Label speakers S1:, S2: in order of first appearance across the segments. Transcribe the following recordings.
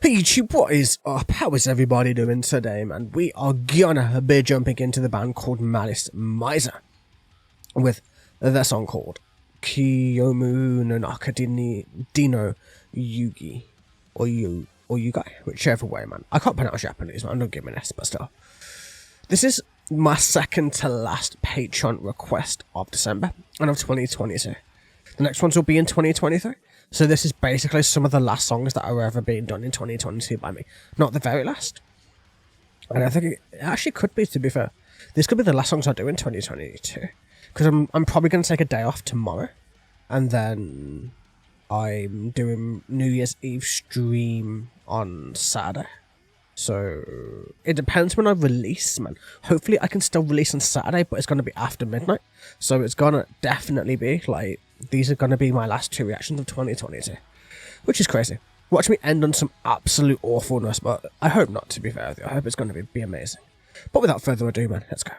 S1: Hey YouTube, what is up? How is everybody doing today, man? We are gonna be jumping into the band called Malice Mizer with their song called Kyomu no Naka Dino Yuugi or Yuugi, whichever way, man. I can't pronounce Japanese, man. Don't give me this, but still. This is my second to last Patreon request of December and of 2022. The next ones will be in 2023. So this is basically some of the last songs that are ever being done in 2022 by me. Not the very last. And I think it actually could be, to be fair. This could be the last songs I do in 2022. Because I'm probably going to take a day off tomorrow. And then I'm doing New Year's Eve stream on Saturday. So it depends when I release, man. Hopefully I can still release on Saturday, but it's going to be after midnight. So it's going to definitely be like, these are going to be my last two reactions of 2022. Which is crazy. Watch me end on some absolute awfulness, but I hope not, to be fair with you. I hope it's going to be amazing. But without further ado, man, let's go.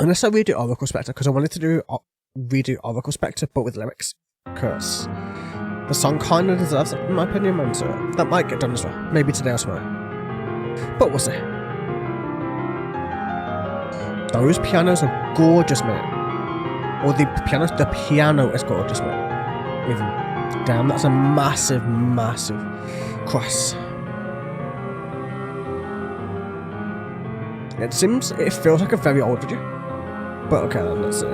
S1: Unless I redo Oracle Spectre, because I wanted to redo Oracle Spectre, but with lyrics. Because the song kind of deserves it, in my opinion, man, so that might get done as well. Maybe today or tomorrow. But we'll see. Those pianos are gorgeous, man. Or the piano is gorgeous, man. Even. Damn, that's a massive, massive cross. It feels like a very old video. But okay then, let's see.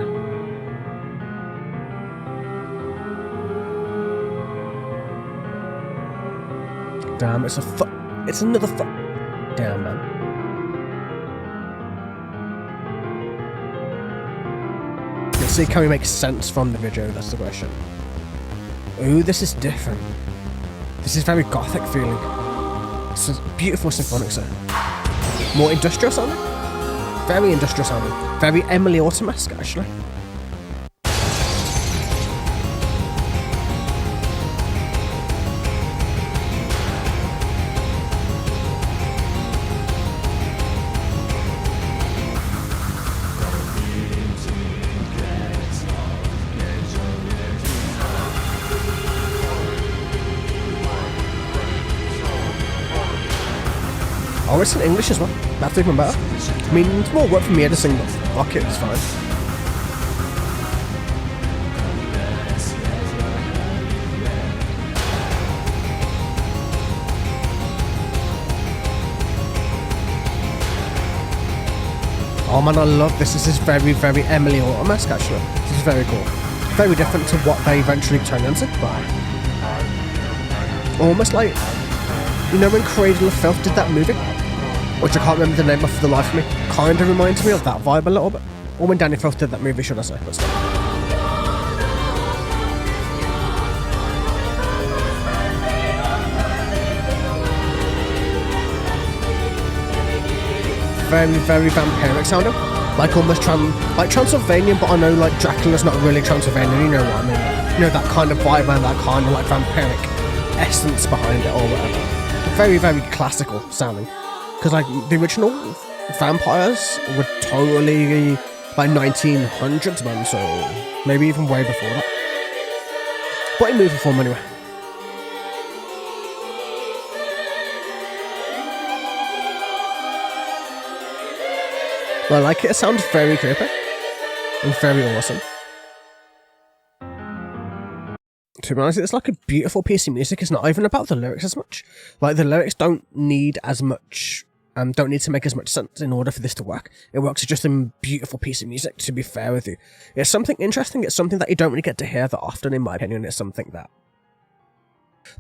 S1: Damn, it's another damn, man. Let's see, can we make sense from the video? That's the question. Ooh, this is different. This is very gothic feeling. It's a beautiful symphonic sound. More industrial sounding? Very industrial sounding. Very Emily Autumn-esque, actually. Oh, it's in English as well. That's even better. I mean, it's more work for me to sing, but fuck it, it's fine. Oh man, I love this. This is very, very Emily Autumn-esque, actually. This is very cool. Very different to what they eventually turned into, but almost like, you know when Cradle of Filth did that movie? Which I can't remember the name of for the life of me. Kind of reminds me of that vibe a little bit. Or when Danny Filth did that movie, should I say, but still. Very, very vampiric sounding. Like almost Transylvanian, but I know like Dracula's not really Transylvanian, you know what I mean? You know, that kind of vibe and that kind of like vampiric essence behind it or whatever. Very, very classical sounding. Because like the original vampires were totally like 1900s, man, so maybe even way before that. But in movie form anyway. Well, I like it. It sounds very creepy and very awesome. To be honest, it's like a beautiful piece of music. It's not even about the lyrics as much. Like the lyrics don't need as much, don't need to make as much sense in order for this to work. It works as just a beautiful piece of music, to be fair with you. It's something interesting. It's something that you don't really get to hear that often, in my opinion. It's something that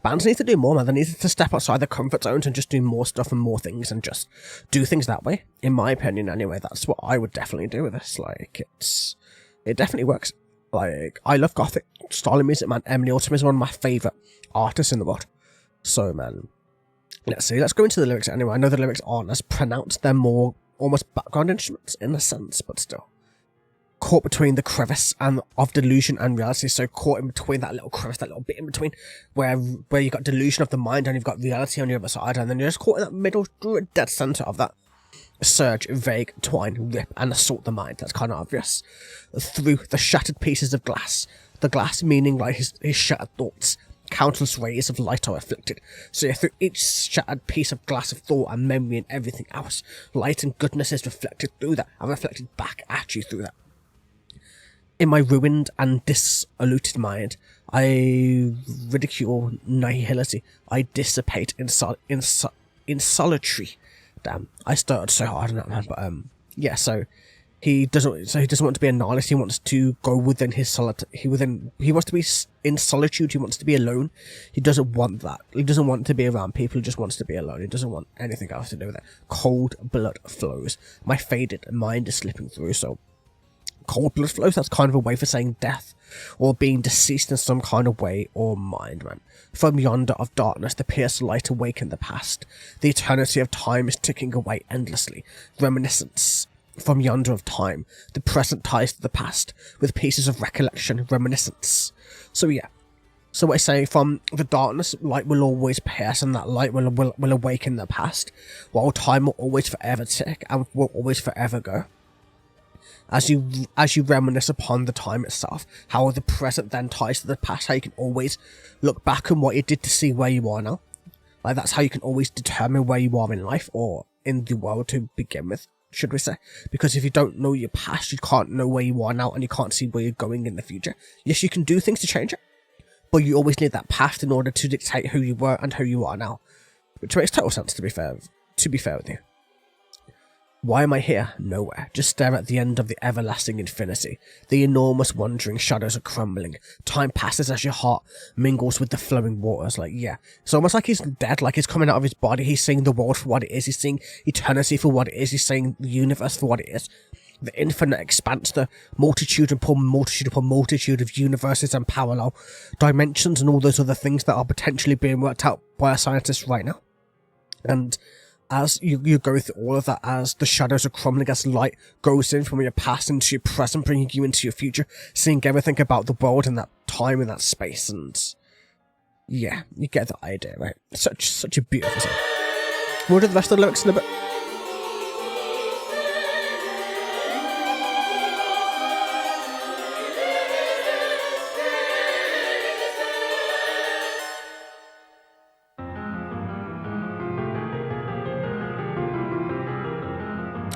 S1: bands need to do more, man. They need to step outside their comfort zones and just do more stuff and more things and just do things that way. In my opinion, anyway, that's what I would definitely do with this. Like, it definitely works. Like, I love gothic style of music, man. Emily Autumn is one of my favourite artists in the world. So, man, let's see. Let's go into the lyrics anyway. I know the lyrics aren't as pronounced. They're more almost background instruments in a sense, but still. caught between the crevice and of delusion and reality. So caught in between that little crevice, that little bit in between, where you got delusion of the mind and you've got reality on the other side, and then you're just caught in that middle dead center of that. surge, vague, twine, rip, and assault the mind. That's kind of obvious. Through the shattered pieces of glass. The glass meaning like his shattered thoughts. Countless rays of light are afflicted. So through each shattered piece of glass of thought and memory and everything else, light and goodness is reflected through that and reflected back at you through that. In my ruined and dissoluted mind, I ridicule nihility. I dissipate in solitary. Damn, I stuttered so hard on that, man. But yeah. So he doesn't want to be a nihilist. He wants to go within his solitude. He wants to be in solitude. He wants to be alone. He doesn't want that. He doesn't want to be around people. He just wants to be alone. He doesn't want anything else to do with it. Cold blood flows. My faded mind is slipping through. So. Cold blood flows, that's kind of a way for saying death, or being deceased in some kind of way, or mind, man. From yonder of darkness, the pierced light awakened the past. The eternity of time is ticking away endlessly. Reminiscence. From yonder of time, the present ties to the past, with pieces of recollection, reminiscence. So yeah. So what I say, from the darkness, light will always pierce, and that light will awaken the past, while time will always forever tick, and will always forever go. As you reminisce upon the time itself, how the present then ties to the past, how you can always look back on what you did to see where you are now. Like, that's how you can always determine where you are in life, or in the world to begin with, should we say. Because if you don't know your past, you can't know where you are now, and you can't see where you're going in the future. Yes, you can do things to change it, but you always need that past in order to dictate who you were and who you are now. Which makes total sense, to be fair with you. Why am I here? Nowhere. Just stare at the end of the everlasting infinity. The enormous wandering shadows are crumbling. Time passes as your heart mingles with the flowing waters. Like, yeah. It's almost like he's dead, like he's coming out of his body. He's seeing the world for what it is. He's seeing eternity for what it is. He's seeing the universe for what it is. The infinite expanse, the multitude upon multitude of universes and parallel dimensions and all those other things that are potentially being worked out by a scientist right now. And as you go through all of that, as the shadows are crumbling, as light goes in from your past into your present, bringing you into your future, seeing everything about the world in that time, in that space, and yeah, you get the idea, right? Such a beautiful song. We'll do the rest of the lyrics in a bit.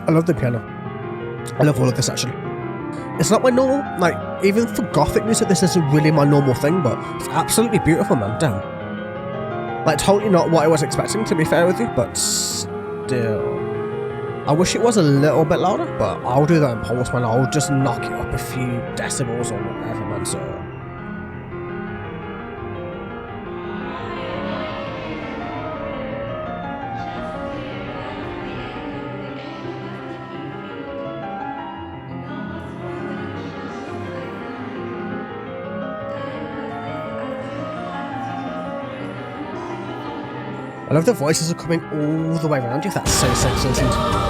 S1: I love the piano. I love all of this, actually. It's not my normal, like, even for gothic music, this isn't really my normal thing, but it's absolutely beautiful, man. Damn. Like, totally not what I was expecting, to be fair with you, but still. I wish it was a little bit louder, but I'll do that in post, man. I'll just knock it up a few decibels or whatever, man, so. I love the voices are coming all the way around you. That's so sick to listen to.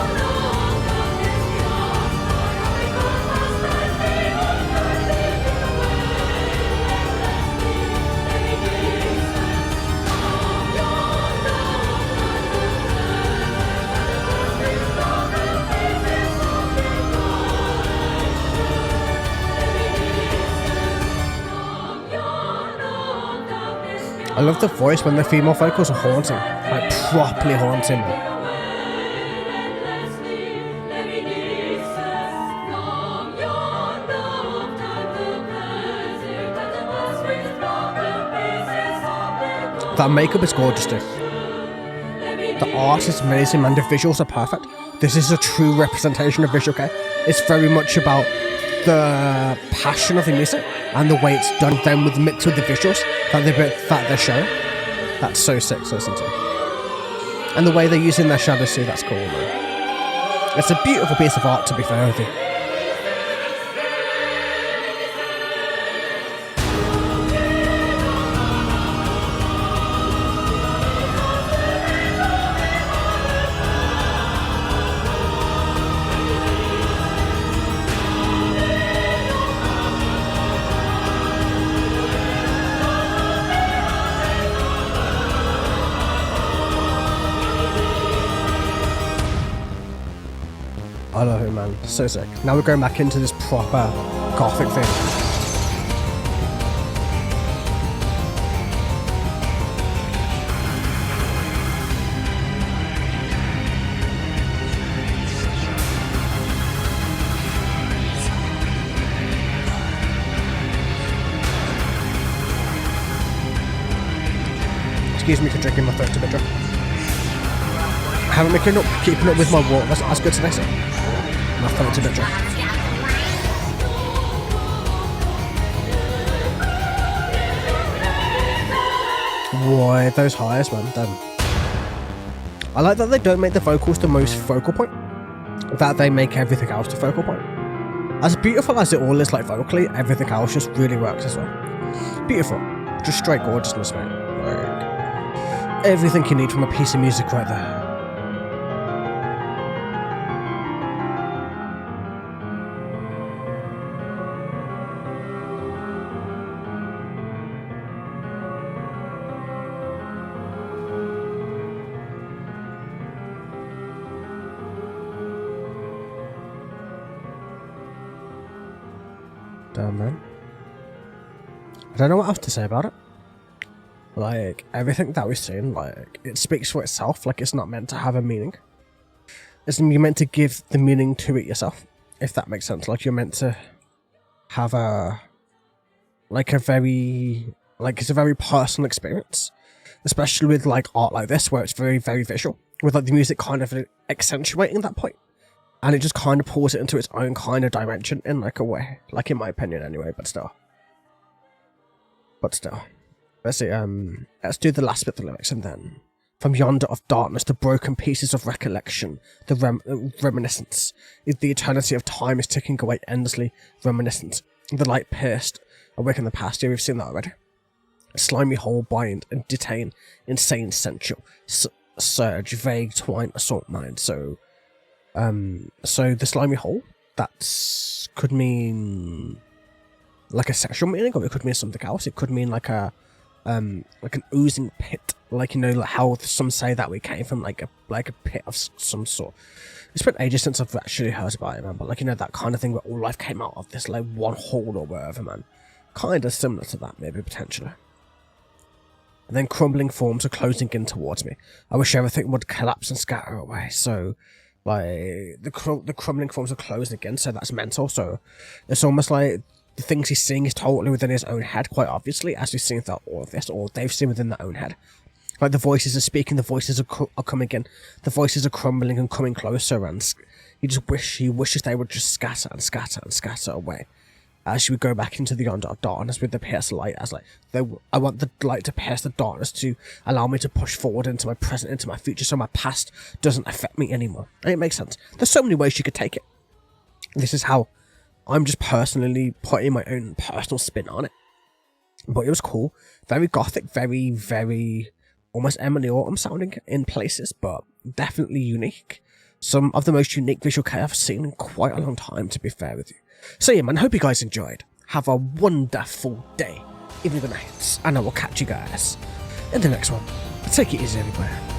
S1: I love the voice when the female vocals are haunting, like properly haunting me. That makeup is gorgeous too. The art is amazing, man. The visuals are perfect. This is a true representation of vkei. It's very much about the passion of the music and the way it's done, then with mixed with the visuals that they're showing. That's so sick to listen to. And the way they're using their shadows too, that's cool, man. It's a beautiful piece of art, to be fair with you. I love it, man. So sick. Now we're going back into this proper gothic thing. Excuse me for drinking my throat a bit dry. I haven't been keeping up with my water as good today, so my throat's a bit dry. Boy, those highs, man. Damn. I like that they don't make the vocals the most focal point. That they make everything else the focal point. As beautiful as it all is, like vocally, everything else just really works as well. Beautiful. Just straight gorgeousness, man. Like, everything you need from a piece of music right there. Damn, man. I don't know what else to say about it. Like, everything that we've seen, like, it speaks for itself. Like, it's not meant to have a meaning. You're meant to give the meaning to it yourself, if that makes sense. Like, you're meant to have it's a very personal experience. Especially with, like, art like this, where it's very, very visual. With, like, the music kind of accentuating that point. And it just kind of pulls it into its own kind of dimension in, like, a way. Like, in my opinion, anyway, but still. Let's see, let's do the last bit of the lyrics, and then. From yonder of darkness, the broken pieces of recollection, the reminiscence. The eternity of time is ticking away endlessly reminiscent. The light pierced, awake in the past. Yeah, we've seen that already. A slimy hole bind and detain, insane sensual. Surge, vague, twine, assault mind. So the slimy hole, could mean like a sexual meaning, or it could mean something else. It could mean like an oozing pit, like, you know, like how some say that we came from like a pit of some sort. It's been ages since I've actually heard about it, man. But like, you know, that kind of thing where all life came out of this like one hole or wherever, man. Kind of similar to that, maybe potentially. And then crumbling forms are closing in towards me. I wish everything would collapse and scatter away. So, like, the crumbling forms are closing again, so that's mental. So it's almost like the things he's seeing is totally within his own head, quite obviously, as we've seen throughout all of this, or they've seen within their own head. Like, the voices are speaking, the voices are coming in, the voices are crumbling and coming closer, and he wishes they would just scatter and scatter and scatter away. As we go back into the yonder of darkness with the pierced light, as like, I want the light to pierce the darkness to allow me to push forward into my present, into my future, so my past doesn't affect me anymore. And it makes sense. There's so many ways you could take it. This is how I'm just personally putting my own personal spin on it. But it was cool. Very gothic, very, very almost Emily Autumn sounding in places, but definitely unique. Some of the most unique visual kei I've seen in quite a long time, to be fair with you. So yeah, man, hope you guys enjoyed. Have a wonderful day, evening or night, and I will catch you guys in the next one. Take it easy, everybody.